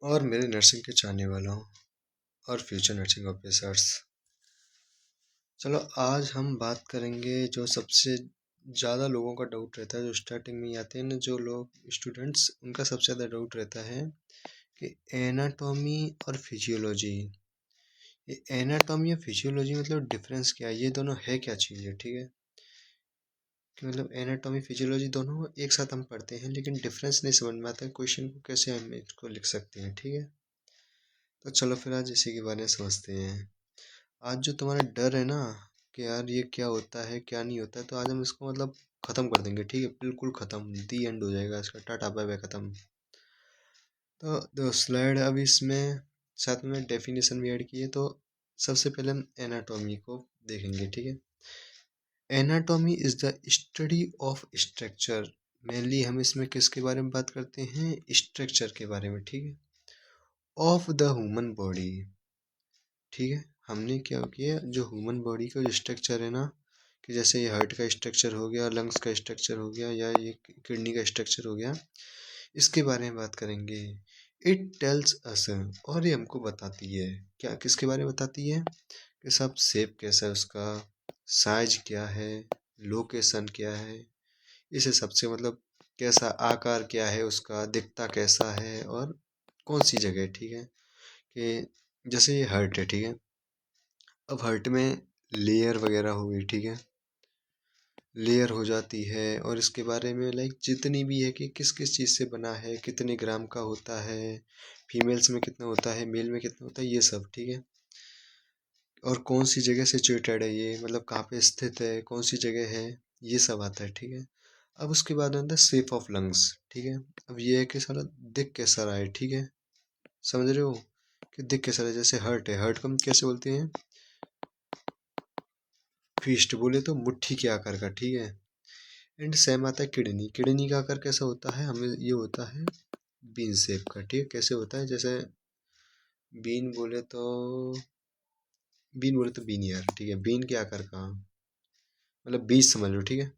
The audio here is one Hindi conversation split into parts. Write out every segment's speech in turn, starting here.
और मेरे नर्सिंग के चाहने वालों और फ्यूचर नर्सिंग ऑफिसर्स। चलो आज हम बात करेंगे जो सबसे ज़्यादा लोगों का डाउट रहता है, जो स्टार्टिंग में ही आते हैं ना, जो लोग स्टूडेंट्स, उनका सबसे ज़्यादा डाउट रहता है कि एनाटॉमी और फिजियोलॉजी। ये एनाटॉमी और फिजियोलॉजी मतलब डिफरेंस क्या है, ये दोनों है क्या चीज़ है। ठीक है, कि मतलब एनाटॉमी फिजियोलॉजी दोनों एक साथ हम पढ़ते हैं लेकिन डिफरेंस नहीं समझ में आता है, क्वेश्चन को कैसे हम इसको लिख सकते हैं। ठीक है, तो चलो फिर आज इसी के बारे में समझते हैं। आज जो तुम्हारा डर है ना कि यार ये क्या होता है क्या नहीं होता है, तो आज हम इसको मतलब ख़त्म कर देंगे। ठीक है, बिल्कुल ख़त्म, दी एंड हो जाएगा इसका, टाटा बाय बाय ख़त्म। तो दो स्लाइड अब इसमें साथ में डेफिनेशन भी ऐड की है। तो सबसे पहले हम एनाटॉमी को देखेंगे। ठीक है, anatomy is the study of structure. Mainly हम इसमें किसके बारे में बात करते हैं, स्ट्रक्चर के बारे में। ठीक है, ऑफ द ह्यूमन बॉडी। ठीक है, हमने क्या किया, जो ह्यूमन बॉडी का जो स्ट्रक्चर है ना, कि जैसे ये हार्ट का स्ट्रक्चर हो गया, लंग्स का स्ट्रक्चर हो गया, या ये किडनी का स्ट्रक्चर हो गया, इसके बारे में बात करेंगे। इट टेल्स अस, और ये हमको बताती है, क्या किसके बारे में बताती है, कि सब शेप कैसा है उसका, साइज क्या है, लोकेशन क्या है, इसे सबसे मतलब कैसा आकार क्या है उसका, दिखता कैसा है और कौन सी जगह है। ठीक है, कि जैसे ये हार्ट है। ठीक है, अब हार्ट में लेयर वगैरह हो गई। ठीक है, लेयर हो जाती है, और इसके बारे में लाइक जितनी भी है कि किस किस चीज़ से बना है, कितने ग्राम का होता है, फीमेल्स में कितना होता है, मेल में कितना होता है, ये सब। ठीक है, और कौन सी जगह सिचुएटेड है ये, मतलब कहाँ पे स्थित है, कौन सी जगह है, ये सब आता है। ठीक है, अब उसके बाद आता है शेप ऑफ लंग्स। ठीक है, अब ये है कि सारा दिख कैसा रहा है। ठीक है, समझ रहे हो कि दिख कैसा रहा है। जैसे हर्ट है, हर्ट को हम कैसे बोलते हैं, फीस्ट बोले तो मुट्ठी के आकार का। ठीक है, एंड सेम आता है किडनी। किडनी का आकार कैसा होता है, हमें ये होता है बीन शेप का। ठीक है, कैसे होता है, जैसे बीन बोले तो, बीन बोले तो बीन यार। ठीक है, बीन के आकार का मतलब बीज समझ लो। ठीक है,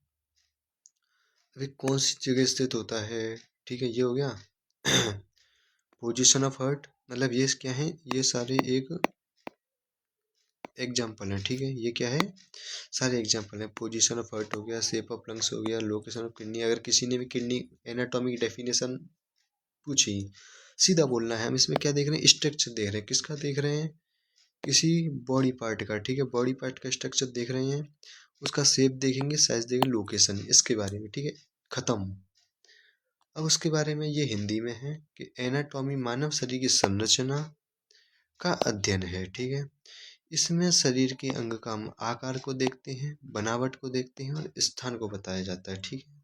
अभी कौन सी जगह स्थित होता है। ठीक है, ये हो गया पोजीशन ऑफ हर्ट, मतलब ये क्या है, ये सारे एक एग्जाम्पल है। ठीक है, ये क्या है, सारे एग्जाम्पल है। पोजीशन ऑफ हर्ट हो गया, शेप ऑफ लंग्स हो गया, लोकेशन ऑफ किडनी। अगर किसी ने भी किडनी एनाटॉमिक डेफिनेशन पूछी, सीधा बोलना है हम इसमें क्या देख रहे हैं, स्ट्रक्चर देख रहे हैं। किसका देख रहे हैं, किसी बॉडी पार्ट का। ठीक है, बॉडी पार्ट का स्ट्रक्चर देख रहे हैं, उसका शेप देखेंगे, साइज देखेंगे, लोकेशन, इसके बारे में। ठीक है, खत्म। अब उसके बारे में ये हिंदी में है कि एनाटॉमी मानव शरीर की संरचना का अध्ययन है। ठीक है, इसमें शरीर के अंग का हम आकार को देखते हैं, बनावट को देखते हैं और स्थान को बताया जाता है। ठीक है,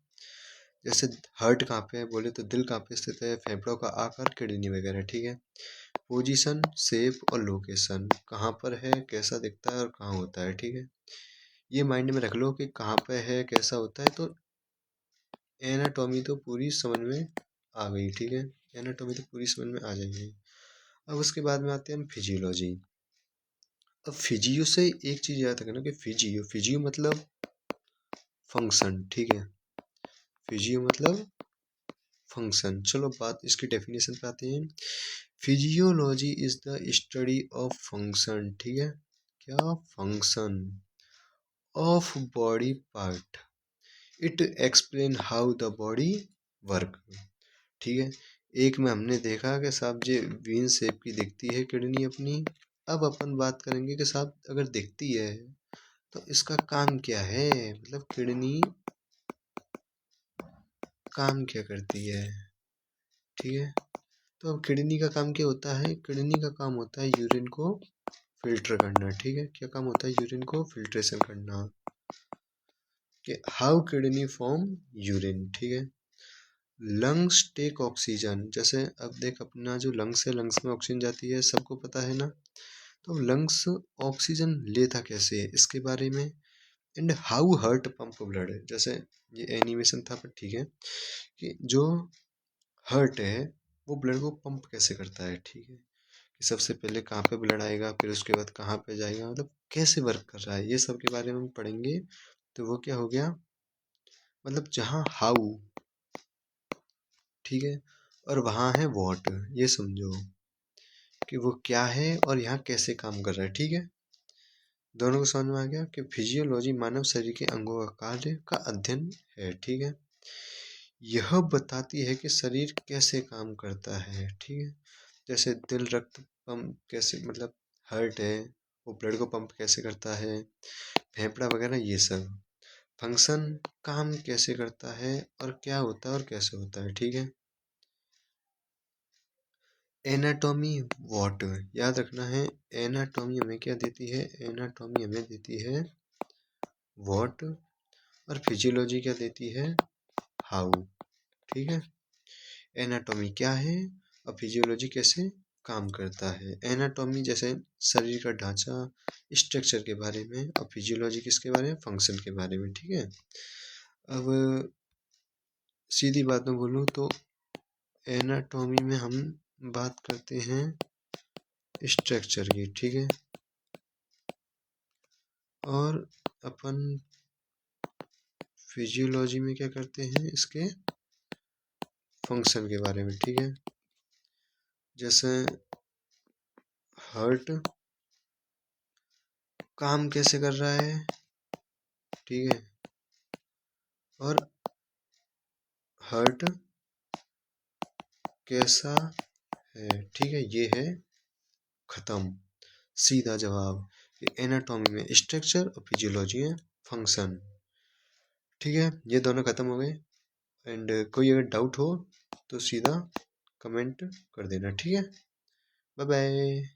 जैसे हार्ट कहाँ पे है बोले तो दिल कहाँ पे स्थित है, फेफड़ों का आकार, किडनी वगैरह। ठीक है, पोजीशन, शेप और लोकेशन, कहाँ पर है, कैसा दिखता है और कहाँ होता है। ठीक है, ये माइंड में रख लो कि कहाँ पे है, कैसा होता है, तो एनाटॉमी तो पूरी समझ में आ गई। ठीक है, एनाटॉमी तो पूरी समझ में आ जाएगी। अब उसके बाद में आते हैं हम फिजियोलॉजी। अब फिजियो से एक चीज़ याद रखना कि फिजियो, फिजियो मतलब फंक्शन। ठीक है, फिजियो मतलब फंक्शन। चलो बात इसकी डेफिनेशन पे आते हैं। Physiology is the study of function. ठीक है, क्या function of body part, it explain how the body work. ठीक है, एक में हमने देखा कि साहब ये वीन शेप की दिखती है किडनी अपनी। अब अपन बात करेंगे कि साहब अगर दिखती है तो इसका काम क्या है, मतलब किडनी काम क्या करती है। ठीक है, तो अब किडनी का काम क्या होता है, किडनी का काम होता है यूरिन को फिल्टर करना। ठीक है, क्या काम होता है, यूरिन को फिल्ट्रेशन करना, कि हाउ किडनी फॉर्म यूरिन। ठीक है, लंग्स टेक ऑक्सीजन, जैसे अब देख अपना जो लंग्स है, लंग्स में ऑक्सीजन जाती है, सबको पता है ना। तो लंग्स ऑक्सीजन लेता कैसे है, इसके बारे में। And how heart pump blood, जैसे ये एनिमेशन था पर ठीक है, कि जो हार्ट है वो ब्लड को पंप कैसे करता है। ठीक है, कि सबसे पहले कहाँ पे ब्लड आएगा, फिर उसके बाद कहाँ पे जाएगा, मतलब कैसे वर्क कर रहा है, ये सब के बारे में हम पढ़ेंगे। तो वो क्या हो गया, मतलब जहाँ हाउ। ठीक है, और वहाँ है व्हाट। ये समझो कि वो क्या है और यहाँ कैसे काम कर रहा है, ठीक है। दोनों को समझ में आ गया कि फिजियोलॉजी मानव शरीर के अंगों का कार्य का अध्ययन है, ठीक है। यह बताती है कि शरीर कैसे काम करता है, ठीक है। जैसे दिल रक्त पंप कैसे, मतलब हार्ट है, वो ब्लड को पंप कैसे करता है, फेफड़ा वगैरह, ये सब फंक्शन, काम कैसे करता है और क्या होता है और कैसे होता है, ठीक है। एनाटॉमी व्हाट, याद रखना है। एनाटॉमी हमें क्या देती है, एनाटॉमी हमें देती है व्हाट, और फिजियोलॉजी क्या देती है, हाउ, ठीक है। एनाटॉमी क्या है और फिजियोलॉजी कैसे काम करता है। एनाटॉमी जैसे शरीर का ढांचा, स्ट्रक्चर के बारे में, और फिजियोलॉजी किसके बारे में, फंक्शन के बारे में, ठीक है। अब सीधी बात में बोलूँ तो एनाटॉमी में हम बात करते हैं स्ट्रक्चर की, ठीक है। और अपन फिजियोलॉजी में क्या करते हैं, इसके फंक्शन के बारे में, ठीक है। जैसे हार्ट काम कैसे कर रहा है, ठीक है। और हार्ट कैसा है, ठीक है। ये है खत्म, सीधा जवाब। एनाटॉमी में स्ट्रक्चर और फिजियोलॉजी में फंक्शन, ठीक है। ये दोनों खत्म हो गए। एंड कोई अगर डाउट हो तो सीधा कमेंट कर देना, ठीक है। Bye bye.